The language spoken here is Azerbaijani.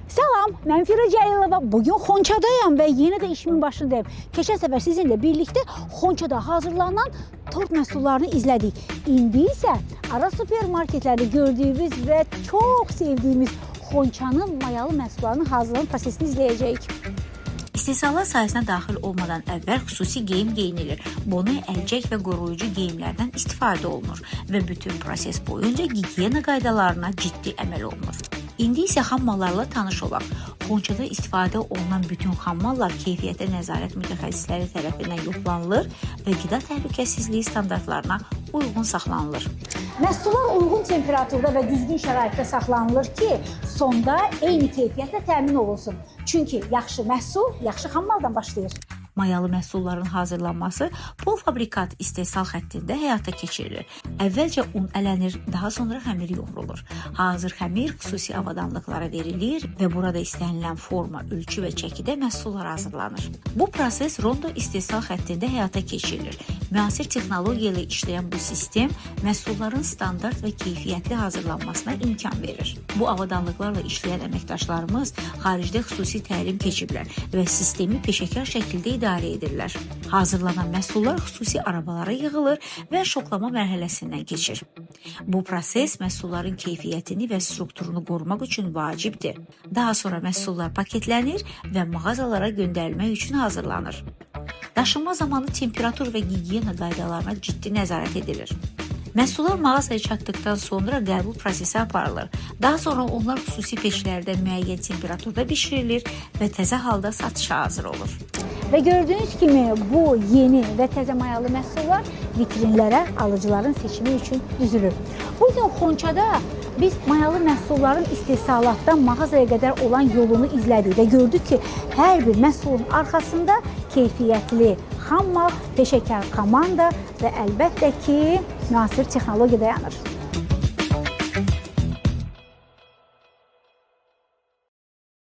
Selam, mən Firə Cəlilova. Bugün Xonçadayam və yenə də işimin başındayım. Keçən səfər sizinlə birlikdə Xonçada hazırlanan tort məhsullarını izlədik. İndi isə ara supermarketlərdə gördüyümüz və çox sevdiyimiz Xonçanın mayalı məhsullarının hazırlanma prosesini izləyəcəyik. İstehsalat sayəsində daxil olmadan əvvəl xüsusi geyim geyinilir. Bonu əlcək və qoruyucu geyimlərdən istifadə olunur və bütün proses boyunca gigiyena qaydalarına ciddi əməl olunur. İndi isə xammallarla tanış olaq. Xonçada istifadə olunan bütün xammallar keyfiyyətə nəzarət mütəxəssisləri tərəfindən yoxlanılır və qida təhlükəsizliyi standartlarına uyğun saxlanılır. Məhsullar uyğun temperaturda və düzgün şəraitdə saxlanılır ki, sonda eyni keyfiyyətlə təmin olunsun. Çünki yaxşı məhsul yaxşı xammaldan başlayır. Mayalı məhsulların hazırlanması polfabrikat istehsal xəttində həyata keçirilir. Əvvəlcə un ələnir, daha sonra xəmir yoğrulur. Hazır xəmir xüsusi avadanlıqlara verilir və burada istənilən forma, ölçü və çəkidə məhsullar hazırlanır. Bu proses rondo istehsal xəttində həyata keçirilir. Müasir texnologiya ilə işləyən bu sistem məhsulların standart və keyfiyyətli hazırlanmasına imkan verir. Bu avadanlıqlarla işləyən əməkdaşlarımız xaricdə xüsusi təlim keçiblər və sistemi peşəkar şəkildə idarə edirlər. Hazırlanan məhsullar xüsusi arabalara yığılır və şoklama mərhələsindən keçir. Bu proses məhsulların keyfiyyətini və strukturunu qorumaq üçün vacibdir. Daha sonra məhsullar paketlənir və mağazalara göndərilmək üçün hazırlanır. Daşınma zamanı temperatur və gigiyena qaydalarına ciddi nəzarət edilir. Məhsullar mağazaya çatdıqdan sonra qəbul prosesi aparılır. Daha sonra onlar xüsusi peçlərdə müəyyən temperaturda bişirilir və təzə halda satışa hazır olur. Və gördüyünüz kimi bu yeni və təzə mayalı məhsullar vitrinlərə alıcıların seçimi üçün düzülür. Bugün Xonçada biz mayalı məhsulların istehsalatdan mağazaya qədər olan yolunu izlədik və gördük ki, hər bir məhsulun arxasında keyfiyyətli xammal, peşəkar komanda və əlbəttə ki, müasir texnologiya dayanır.